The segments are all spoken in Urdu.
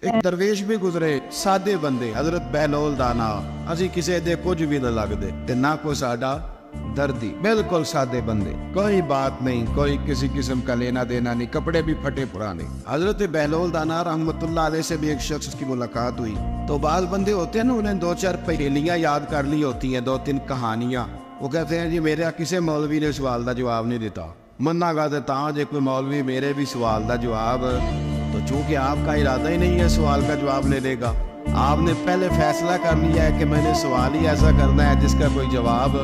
ایک درویش بھی گزرے سادے بندے حضرت بہلول دانا اسی کسی دے کچھ بھی نہ لگ دے تے نہ کوئی ساڈا دردی بالکل سادے بندے کوئی بات نہیں کوئی کسی قسم کا لینا دینا نہیں کپڑے بھی پھٹے پرانے حضرت بہلول دانا رحمت اللہ علیہ سے بھی ایک شخص کی ملاقات ہوئی تو بعض بندے ہوتے ہیں نا انہیں دو چار پہیلیاں یاد کر لی ہوتی ہیں دو تین کہانیاں وہ کہتے ہیں جی میرے کسی مولوی نے سوال دا جواب نہیں دیتا مننا گا دیتا جی کوئی مولوی میرے بھی سوال دا جواب تو چونکہ آپ کا ارادہ ہی نہیں ہے سوال کا جواب لینے کا آپ نے پہلے فیصلہ کر لیا ہے کہ میں نے سوال ہی ایسا کرنا ہے جس کا کوئی جواب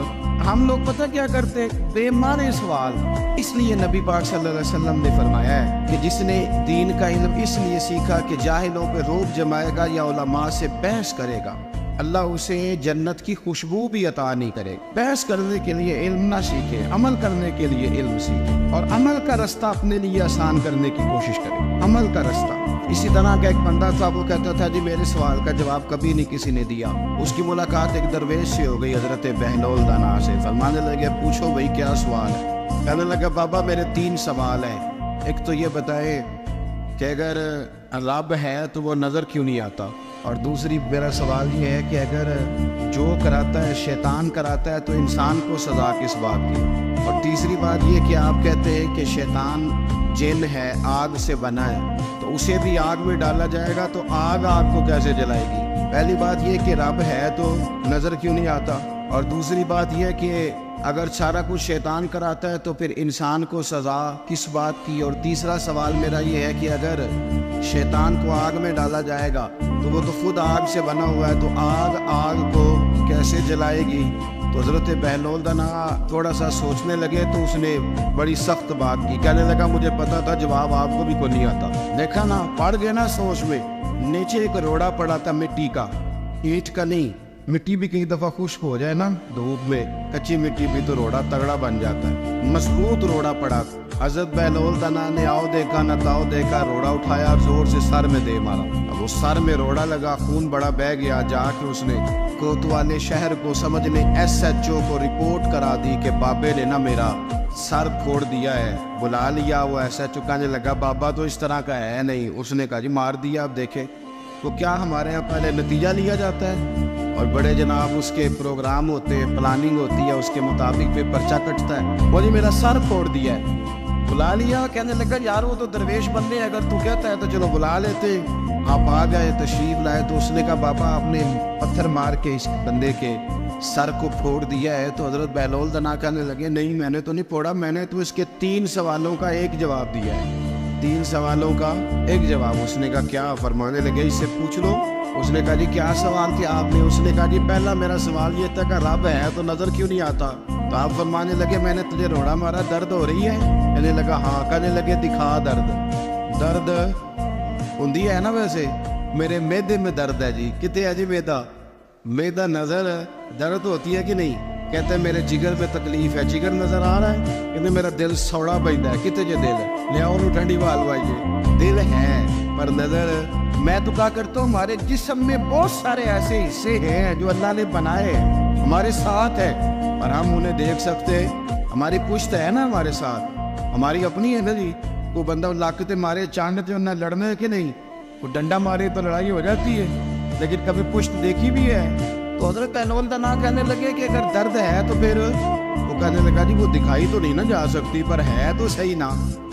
ہم لوگ پتہ کیا کرتے بے معنی سوال اس لیے نبی پاک صلی اللہ علیہ وسلم نے فرمایا ہے کہ جس نے دین کا علم اس لیے سیکھا کہ جاہلوں پہ روب جمائے گا یا علماء سے بحث کرے گا اللہ اسے جنت کی خوشبو بھی عطا نہیں کرے بحث کرنے کے لیے علم نہ سیکھے عمل کرنے کے لیے علم سیکھے اور عمل کا رستہ اپنے لیے آسان کرنے کی کوشش کرے عمل کا رستہ اسی طرح کا ایک بندہ تھا وہ کہتا تھا جی میرے سوال کا جواب کبھی نہیں کسی نے دیا اس کی ملاقات ایک درویش سے ہو گئی حضرت بہلول دانا سے فرمانے لگے پوچھو بھائی کیا سوال ہے کہنے لگا بابا میرے 3 سوال ہیں ایک تو یہ بتائے کہ اگر رب ہے تو وہ نظر کیوں نہیں آتا اور دوسری میرا سوال یہ ہے کہ اگر جو کراتا ہے شیطان کراتا ہے تو انسان کو سزا کس بات کی اور تیسری بات یہ کہ آپ کہتے ہیں کہ شیطان جن ہے آگ سے بنا ہے تو اسے بھی آگ میں ڈالا جائے گا تو آگ کو کیسے جلائے گی پہلی بات یہ کہ رب ہے تو نظر کیوں نہیں آتا اور دوسری بات یہ کہ اگر سارا کچھ شیطان کراتا ہے تو پھر انسان کو سزا کس بات کی اور تیسرا سوال میرا یہ ہے کہ اگر شیطان کو آگ میں ڈالا جائے گا تو وہ تو خود آگ سے بنا ہوا ہے تو آگ کو کیسے جلائے گی تو حضرت بہلول دانا تھوڑا سا سوچنے لگے تو اس نے بڑی سخت بات کی کہنے لگا مجھے پتا تھا جواب آپ کو بھی کوئی نہیں آتا دیکھا نا پڑ گئے نا سوچ میں نیچے ایک روڑا پڑا تھا مٹی کا اینٹ کا نہیں مٹی بھی کئی دفعہ خشک ہو جائے نا دھوپ میں کچی مٹی بھی تو روڑا تگڑا بن جاتا ہے مضبوط روڑا پڑا حضرت بہلول دانا نے آؤ دیکھا نہ تاؤ دیکھا روڑا اٹھایا اور زور سے سر میں دے مارا اب اس سر میں روڑا لگا خون بڑا بہ گیا جا کے اس نے کوتوالے شہر کو سمجھنے SHO کو رپورٹ کرا دی کہ بابے نے نا میرا سر پھوڑ دیا ہے بلا لیا وہ SHO کہنے لگا بابا تو اس طرح کا ہے نہیں اس نے کہا جی مار دیا اب دیکھے تو کیا ہمارے یہاں پہلے نتیجہ لیا جاتا ہے اور بڑے جناب اس کے پروگرام ہوتے ہیں پلاننگ ہوتی ہے اس کے مطابق پھر پرچہ کٹتا ہے وہ جی میرا سر پھوڑ دیا ہے بلا لیا کہنے لگا یار وہ تو درویش بندے اگر تو کہتا ہے تو چلو بلا لیتے آپ آ گئے تشریف لائے تو اس نے کہا بابا آپ نے پتھر مار کے اس بندے کے سر کو پھوڑ دیا ہے تو حضرت بہلول دانا کہنے لگے نہیں میں نے تو نہیں پھوڑا میں نے تو اس کے 3 سوالوں کا ایک جواب دیا ہے 3 سوالوں کا ایک جواب اس نے کہا کیا فرمانے لگے اس سے پوچھ لو اس نے کہا جی کیا سوال تھے آپ نے اس نے کہا جی پہلا میرا سوال یہ تھا کہ رب ہے تو نظر کیوں نہیں آتا تو آپ فرمانے لگے میں نے تجھے روڑا مارا درد ہو رہی ہے کہنے لگا ہاں کہنے لگے دکھا درد ہوندی ہے نا ویسے میرے میدے میں درد ہے جی کتے ہے جی میدا نظر درد ہوتی ہے کہ نہیں کہتے ہیں میرے جگر میں تکلیف ہے جگر نظر آ رہا ہے کہتے میرا دل سوڑا بجتا ہے کتے جے دل ہے لے آؤ ٹھنڈی بال وائیے دل ہے پر نظر میں تو کہا کرتا ہوں ہمارے جسم میں بہت سارے ایسے حصے ہیں جو اللہ نے بنائے ہمارے ساتھ ہے اور ہم انہیں دیکھ سکتے ہماری پشت ہے نا ہمارے ساتھ ہماری اپنی ہے نا جی کوئی بندہ لاکتے مارے چاندتے انہیں لڑنے کہ نہیں کوئی ڈنڈا مارے تو لڑائی ہو جاتی ہے لیکن کبھی پشت دیکھی بھی ہے تو حضرت بہلول دانا کہنے لگے کہ اگر درد ہے تو پھر وہ کہنے لگا جی وہ دکھائی تو نہیں نہ جا سکتی پر ہے تو صحیح نا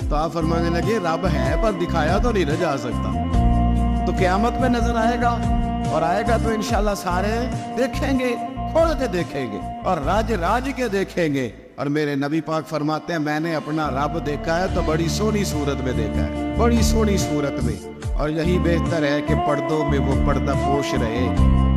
تو آپ فرمانے لگے رب ہے پر دکھایا تو نہیں نہ جا سکتا تو قیامت میں نظر آئے گا اور آئے گا تو انشاءاللہ سارے دیکھیں گے کھول کے دیکھیں گے اور راج کے دیکھیں گے اور میرے نبی پاک فرماتے ہیں میں نے اپنا رب دیکھا ہے تو بڑی سونی صورت میں دیکھا ہے بڑی سونی صورت میں اور یہی بہتر ہے کہ پردوں میں وہ پردہ پوش رہے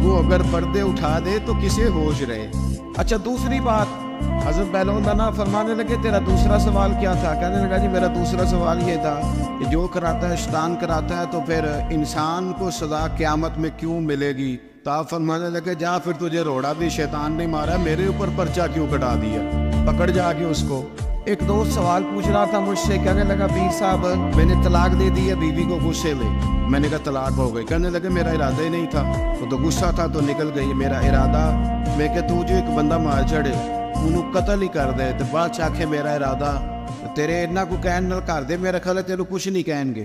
وہ اگر پردے اٹھا دے تو کسے ہوش رہے اچھا دوسری بات حضرت بہلول دانا فرمانے لگے تیرا دوسرا سوال کیا تھا کہنے لگا جی میرا دوسرا سوال یہ تھا کہ جو کراتا ہے شیطان کراتا ہے تو پھر انسان کو سزا قیامت میں کیوں ملے گی تو آپ فرمانے لگے جا پھر تجھے روڑا بھی شیطان نے مارا میرے اوپر پرچہ کیوں کٹا دیا پکڑ جا کے اس کو ایک دوست سوال پوچھ رہا تھا مجھ سے کہنے لگا پیر صاحب میں نے طلاق دے دی ہے بیوی کو غصے میں میں نے کہا طلاق ہو گئی کہنے لگے میرا ارادہ ہی نہیں تھا وہ تو غصہ تھا تو نکل گئی میرا ارادہ میں کہ تو جو ایک بندہ مار چڑھے انہوں قتل ہی کر دے تو بعد چاکھے میرا ارادہ تیرے اتنا کو کہن نہ کر دے میرا خیال ہے تیرے کچھ نہیں کہیں گے